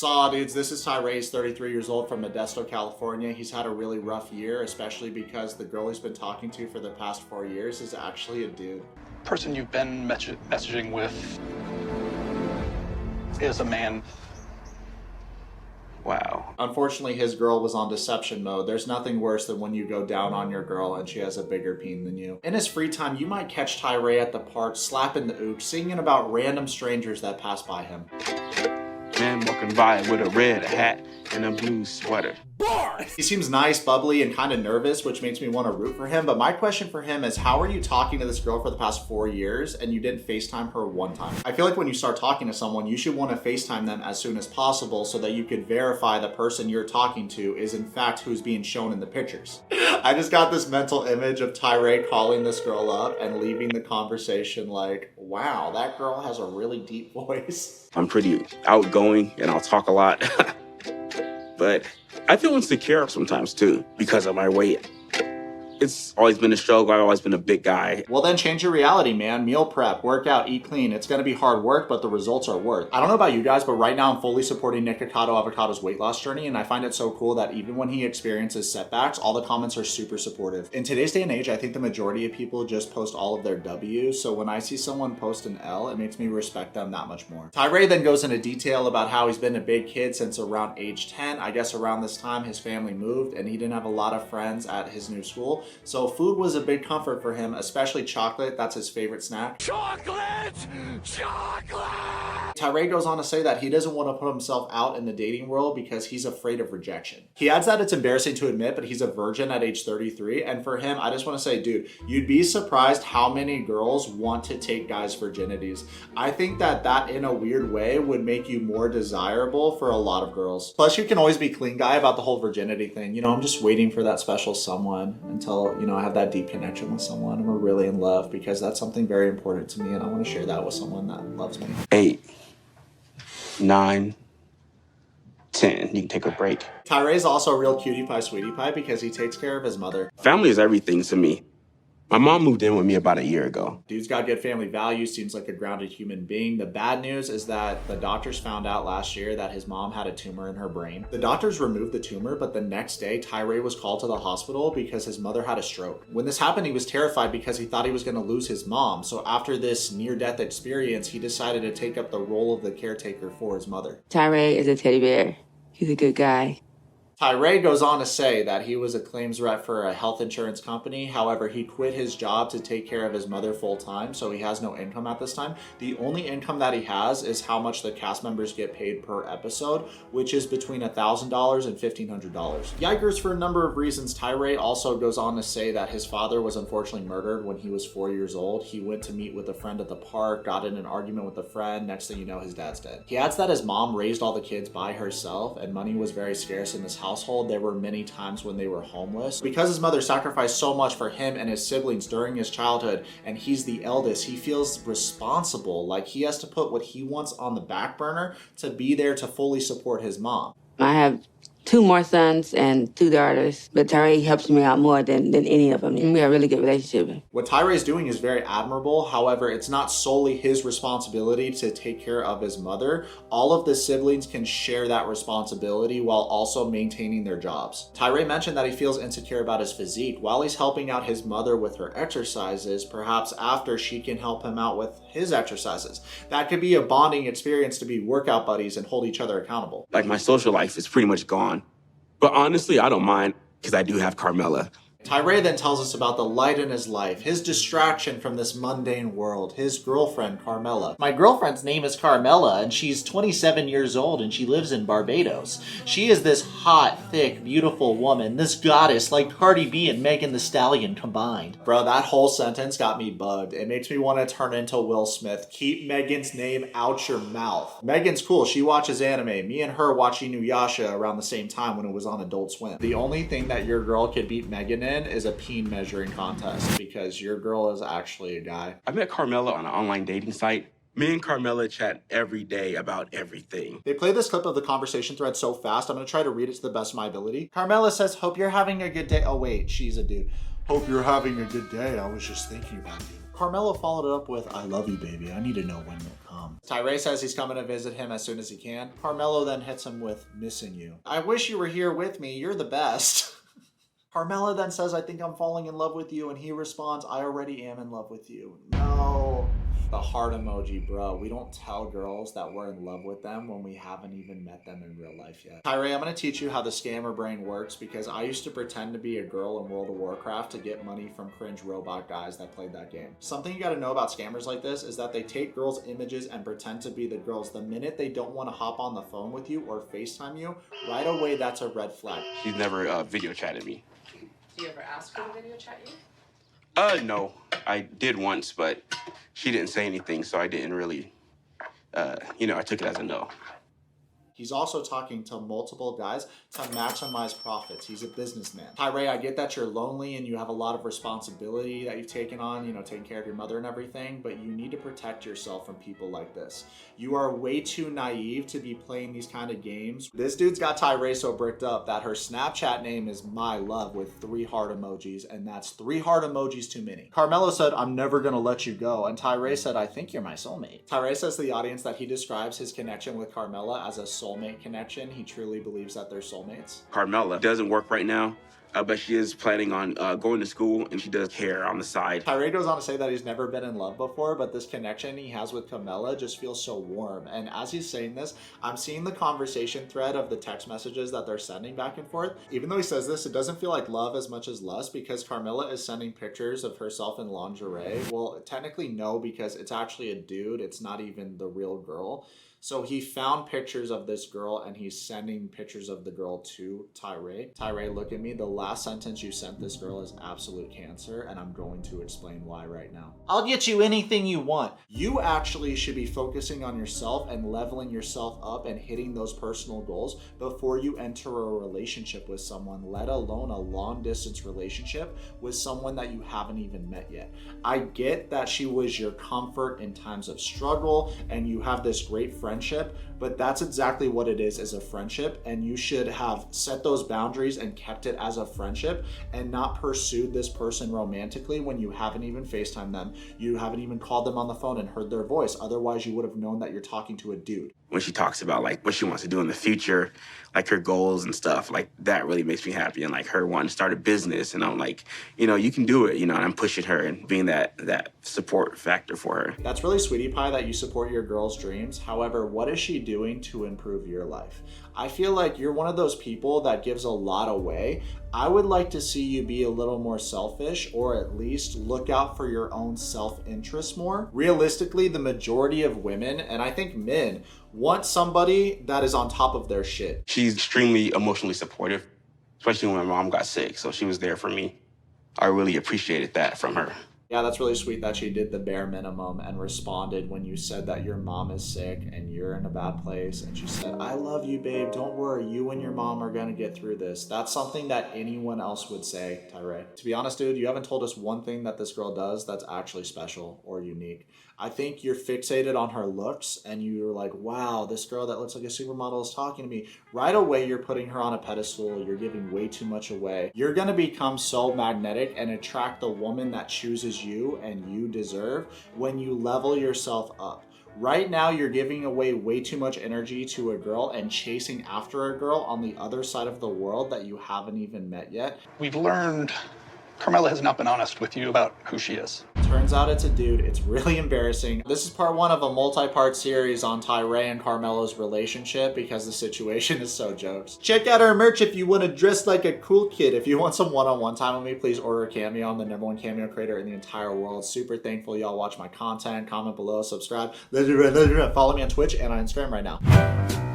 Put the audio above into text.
Saw dudes, this is Tyray. He's 33 years old from Modesto, California. He's had a really rough year, especially because the girl he's been talking to for the past 4 years is actually a dude. Person you've been messaging with is a man. Wow. Unfortunately, his girl was on deception mode. There's nothing worse than when you go down on your girl and she has a bigger peen than you. In his free time, you might catch Tyray at the park, slapping the ook, singing about random strangers that pass by him. Man walking by with a red hat and a blue sweater. He seems nice, bubbly, and kind of nervous, which makes me want to root for him. But my question for him is, how are you talking to this girl for the past 4 years and you didn't FaceTime her one time? I feel like when you start talking to someone, you should want to FaceTime them as soon as possible so that you could verify the person you're talking to is in fact who's being shown in the pictures. I just got this mental image of Tyray calling this girl up and leaving the conversation like, wow, that girl has a really deep voice. I'm pretty outgoing and I'll talk a lot. But I feel insecure sometimes too because of my weight. It's always been a struggle. I've always been a big guy. Well, then change your reality, man. Meal prep, work out, eat clean. It's going to be hard work, but the results are worth. I don't know about you guys, but right now I'm fully supporting Nick Avocado's weight loss journey, and I find it so cool that even when he experiences setbacks, all the comments are super supportive. In today's day and age, I think the majority of people just post all of their W's, so when I see someone post an L, it makes me respect them that much more. Tyray then goes into detail about how he's been a big kid since around age 10. I guess around this time his family moved and he didn't have a lot of friends at his new school. So food was a big comfort for him, especially chocolate. That's his favorite snack. Chocolate! Chocolate! Tyray goes on to say that he doesn't want to put himself out in the dating world because he's afraid of rejection. He adds that it's embarrassing to admit, but he's a virgin at age 33. And for him, I just want to say, dude, you'd be surprised how many girls want to take guys' virginities. I think that in a weird way would make you more desirable for a lot of girls. Plus, you can always be clean guy about the whole virginity thing. You know, I'm just waiting for that special someone until, you know, I have that deep connection with someone and we're really in love, because that's something very important to me and I want to share that with someone that loves me. 8, 9, 10. You can take a break. Tyray's also a real cutie pie sweetie pie because he takes care of his mother. Family is everything to me. My mom moved in with me about a year ago. Dude's got good family values, seems like a grounded human being. The bad news is that the doctors found out last year that his mom had a tumor in her brain. The doctors removed the tumor, but the next day, Tyray was called to the hospital because his mother had a stroke. When this happened, he was terrified because he thought he was going to lose his mom. So after this near-death experience, he decided to take up the role of the caretaker for his mother. Tyray is a teddy bear. He's a good guy. Tyray goes on to say that he was a claims rep for a health insurance company. However, he quit his job to take care of his mother full time, so he has no income at this time. The only income that he has is how much the cast members get paid per episode, which is between $1,000 and $1,500. Yikers for a number of reasons. Tyray also goes on to say that his father was unfortunately murdered when he was 4 years old. He went to meet with a friend at the park, got in an argument with a friend. Next thing you know, his dad's dead. He adds that his mom raised all the kids by herself and money was very scarce in this household. There were many times when they were homeless. Because his mother sacrificed so much for him and his siblings during his childhood, and he's the eldest, he feels responsible, like he has to put what he wants on the back burner to be there to fully support his mom. I have 2 more sons and 2 daughters, but Tyray helps me out more than any of them. We have a really good relationship. What Tyray's doing is very admirable. However, it's not solely his responsibility to take care of his mother. All of the siblings can share that responsibility while also maintaining their jobs. Tyray mentioned that he feels insecure about his physique. While he's helping out his mother with her exercises, perhaps after she can help him out with his exercises. That could be a bonding experience to be workout buddies and hold each other accountable. Like, my social life is pretty much gone. But honestly, I don't mind because I do have Carmella. Tyray then tells us about the light in his life, his distraction from this mundane world, his girlfriend, Carmella. My girlfriend's name is Carmella, and she's 27 years old, and she lives in Barbados. She is this hot, thick, beautiful woman, this goddess, like Cardi B and Megan Thee Stallion combined. Bro, that whole sentence got me bugged. It makes me want to turn into Will Smith. Keep Megan's name out your mouth. Megan's cool. She watches anime. Me and her watched Inuyasha around the same time when it was on Adult Swim. The only thing that your girl could beat Megan in is a peen measuring contest, because your girl is actually a guy. I met Carmella on an online dating site. Me and Carmella chat every day about everything. They play this clip of the conversation thread so fast, I'm going to try to read it to the best of my ability. Carmella says, hope you're having a good day. Oh wait, she's a dude. Hope you're having a good day. I was just thinking about you. Carmella followed it up with, I love you, baby. I need to know when you'll come. Tyray says he's coming to visit him as soon as he can. Carmella then hits him with, missing you. I wish you were here with me. You're the best. Carmella then says, I think I'm falling in love with you. And he responds, I already am in love with you. No. The heart emoji, bro. We don't tell girls that we're in love with them when we haven't even met them in real life yet. Tyray, I'm going to teach you how the scammer brain works because I used to pretend to be a girl in World of Warcraft to get money from cringe robot guys that played that game. Something you got to know about scammers like this is that they take girls' images and pretend to be the girls. The minute they don't want to hop on the phone with you or FaceTime you, right away that's a red flag. She's never video chatted me. Do you ever ask her to video chat you? No. I did once, but she didn't say anything, so I didn't really, I took it as a no. He's also talking to multiple guys to maximize profits. He's a businessman. Tyray, I get that you're lonely and you have a lot of responsibility that you've taken on, taking care of your mother and everything, but you need to protect yourself from people like this. You are way too naive to be playing these kind of games. This dude's got Tyray so bricked up that her Snapchat name is My Love with 3 heart emojis, and that's 3 heart emojis too many. Carmella said, I'm never gonna let you go, and Tyray said, I think you're my soulmate. Tyray says to the audience that he describes his connection with Carmella as a soulmate connection. He truly believes that they're soulmates. Carmella doesn't work right now, but she is planning on going to school, and she does care on the side. Tyray goes on to say that he's never been in love before, but this connection he has with Camella just feels so warm. And as he's saying this, I'm seeing the conversation thread of the text messages that they're sending back and forth. Even though he says this, it doesn't feel like love as much as lust because Carmella is sending pictures of herself in lingerie. Well, technically no, because it's actually a dude. It's not even the real girl. So he found pictures of this girl and he's sending pictures of the girl to Tyray. Tyray, look at me. The last sentence you sent this girl is absolute cancer, and I'm going to explain why right now. I'll get you anything you want. You actually should be focusing on yourself and leveling yourself up and hitting those personal goals before you enter a relationship with someone, let alone a long distance relationship with someone that you haven't even met yet. I get that she was your comfort in times of struggle and you have this great friendship, but that's exactly what it is as a friendship, and you should have set those boundaries and kept it as a friendship and not pursued this person romantically when you haven't even FaceTimed them, you haven't even called them on the phone and heard their voice. Otherwise you would have known that you're talking to a dude. When she talks about like what she wants to do in the future, like her goals and stuff, like that really makes me happy. And like her wanting to start a business, and I'm like, you can do it, and I'm pushing her and being that support factor for her. That's really sweetie pie that you support your girl's dreams. However, what is she doing to improve your life? I feel like you're one of those people that gives a lot away. I would like to see you be a little more selfish, or at least look out for your own self-interest more. Realistically, the majority of women, and I think men, want somebody that is on top of their shit. She's extremely emotionally supportive, especially when my mom got sick, so she was there for me. I really appreciated that from her. Yeah, that's really sweet that she did the bare minimum and responded when you said that your mom is sick and you're in a bad place. And she said, I love you, babe. Don't worry. You and your mom are going to get through this. That's something that anyone else would say, Tyray. To be honest, dude, you haven't told us one thing that this girl does that's actually special or unique. I think you're fixated on her looks and you're like, wow, this girl that looks like a supermodel is talking to me. Right away, you're putting her on a pedestal. You're giving way too much away. You're going to become so magnetic and attract the woman that chooses you and you deserve when you level yourself up. Right now, you're giving away way too much energy to a girl and chasing after a girl on the other side of the world that you haven't even met yet. We've learned Carmella has not been honest with you about who she is. Turns out it's a dude. It's really embarrassing. This is part 1 of a multi-part series on Tyray and Carmella's relationship because the situation is so jokes. Check out our merch if you want to dress like a cool kid. If you want some one-on-one time with me, please order Cameo. I'm the #1 Cameo creator in the entire world. Super thankful y'all watch my content. Comment below, subscribe. Follow me on Twitch and on Instagram right now.